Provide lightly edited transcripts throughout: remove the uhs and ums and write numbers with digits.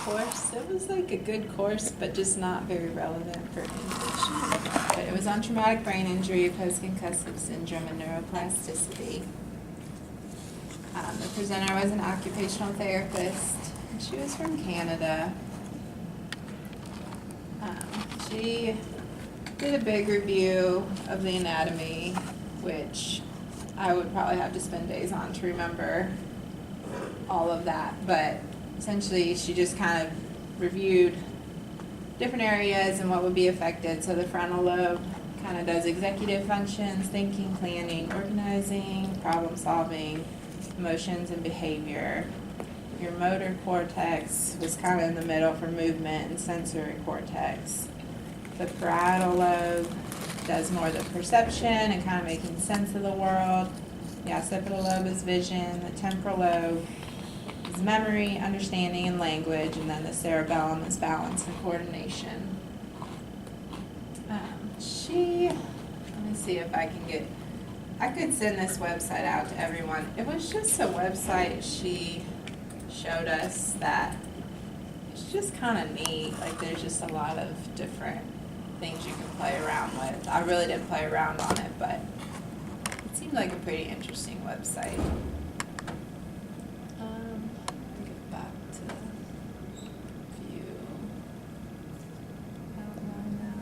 course. It was like a good course, but just not very relevant for English. But it was on traumatic brain injury, post-concussive syndrome, and neuroplasticity. The presenter was an occupational therapist. She was from Canada. She did a big review of the anatomy, which I would probably have to spend days on to remember all of that. But essentially, she just kind of reviewed different areas and what would be affected. So the frontal lobe kind of does executive functions, thinking, planning, organizing, problem solving, emotions, and behavior. Your motor cortex was kind of in the middle for movement and sensory cortex. The parietal lobe does more the perception and kind of making sense of the world. The occipital lobe is vision. The temporal lobe is memory, understanding, and language. And then the cerebellum is balance and coordination. Let me see if I can get, I could send this website out to everyone. It was just a website she showed us that it's just kind of neat. Like there's just a lot of different things you can play around with. I really didn't play around on it, but it seemed like a pretty interesting website. Get back to view. Outline now.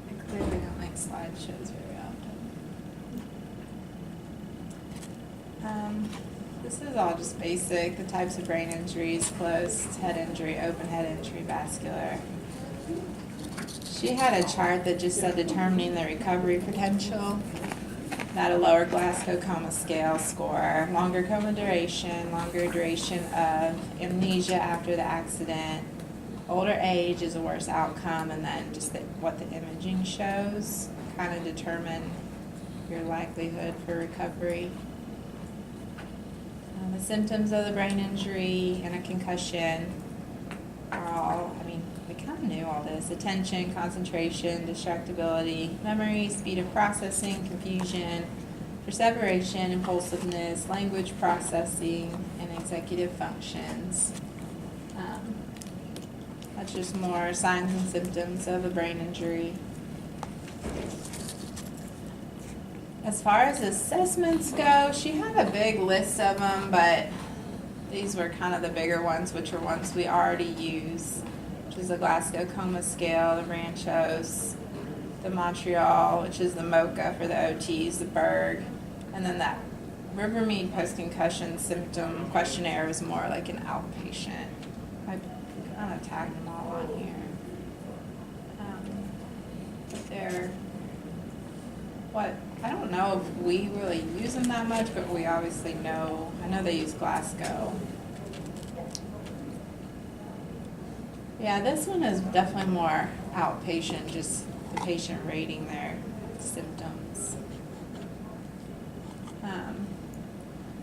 I clearly don't like slideshows very often. This is all just basic, the types of brain injuries: closed head injury, open head injury, vascular. She had a chart that just said determining the recovery potential. That a lower Glasgow coma scale score, longer coma duration, longer duration of amnesia after the accident, older age is a worse outcome, and then just what the imaging shows kind of determine your likelihood for recovery. The symptoms of the brain injury and a concussion are all, we kind of knew all this: attention, concentration, distractibility, memory, speed of processing, confusion, perseveration, impulsiveness, language processing, and executive functions. That's just more signs and symptoms of a brain injury. As far as assessments go, she had a big list of them, but these were kind of the bigger ones, which are ones we already use, which is the Glasgow Coma Scale, the Ranchos, the Montreal, which is the MoCA for the OTs, the Berg, and then that Rivermead post-concussion symptom questionnaire was more like an outpatient. I kind of tagged them all on here. I don't know if we really use them that much, but we obviously know, I know they use Glasgow. Yeah, this one is definitely more outpatient, just the patient rating their symptoms.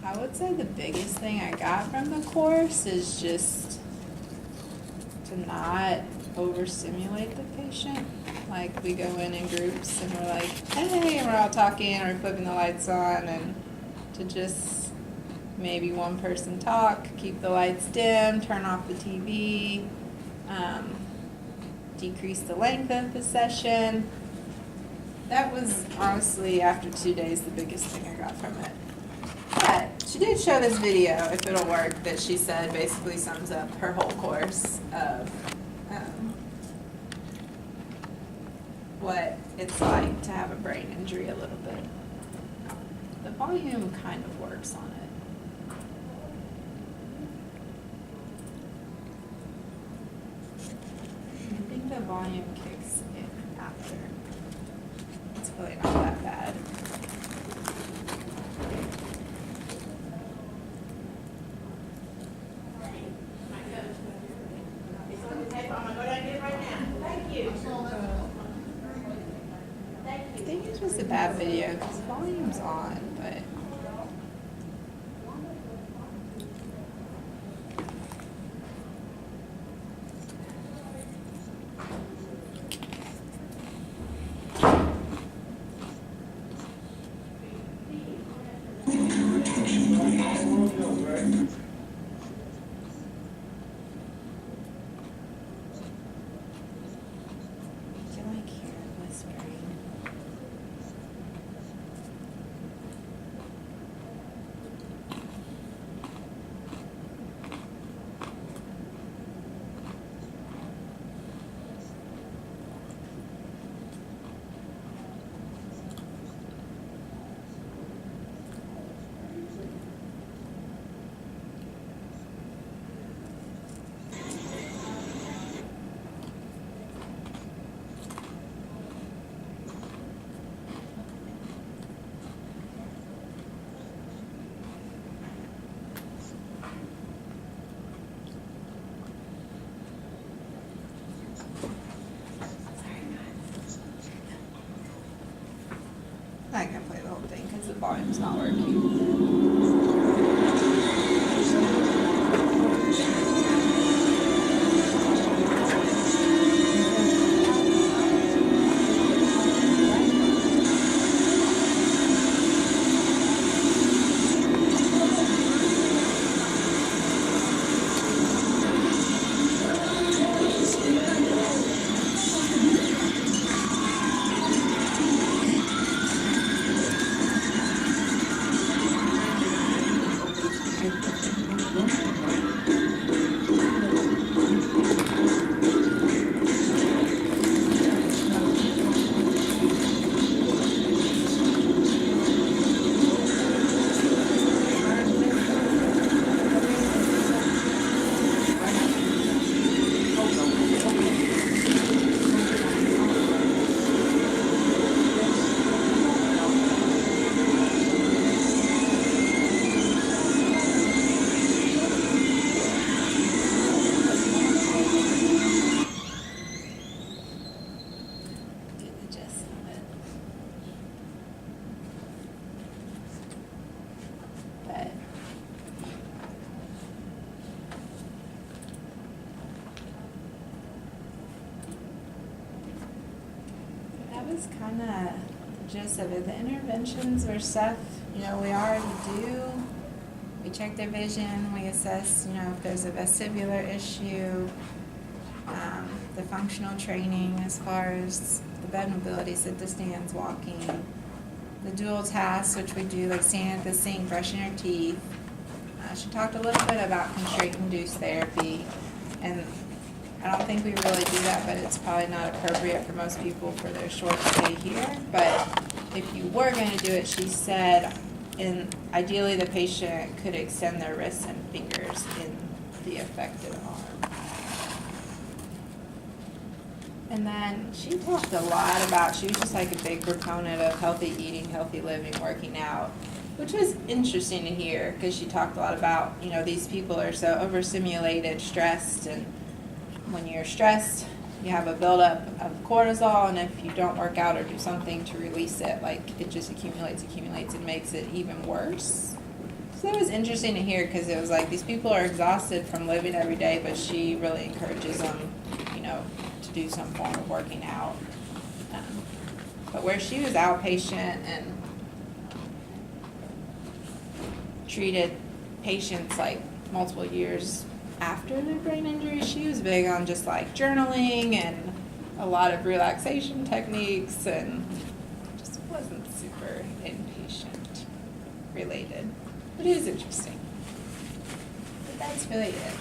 I would say the biggest thing I got from the course is just to not overstimulate the patient. Like, we go in groups and we're like, hey, and we're all talking and we're flipping the lights on, and to just maybe one person talk, keep the lights dim, turn off the TV, decrease the length of the session. That was honestly, after 2 days, the biggest thing I got from it. But she did show this video, if it'll work, that she said basically sums up her whole course of what it's like to have a brain injury a little bit. The volume kind of works on it. I think the volume kicks in after. It's really not that bad. I think it's just a bad video because volume's on, but this brain. I can't play the whole thing because the volume's not working. Was kind of the gist of it. The interventions were stuff, we already do. We check their vision, we assess, if there's a vestibular issue, the functional training as far as the bed mobility, sit to stands, walking, the dual tasks, which we do, like standing at the sink, brushing our teeth. She talked a little bit about constraint-induced therapy, and I don't think we really do that, but it's probably not appropriate for most people for their short stay here. But if you were going to do it, she said, ideally the patient could extend their wrists and fingers in the affected arm. And then she talked a lot about, she was just like a big proponent of healthy eating, healthy living, working out, which was interesting to hear because she talked a lot about, these people are so overstimulated, stressed, and when you're stressed, you have a buildup of cortisol, and if you don't work out or do something to release it, it just accumulates, and makes it even worse. So that was interesting to hear because it was like these people are exhausted from living every day, but she really encourages them, to do some form of working out. But where she was outpatient and treated patients multiple years after their brain injury, she was big on just journaling and a lot of relaxation techniques, and just wasn't super inpatient related. But it is interesting. But that's really it.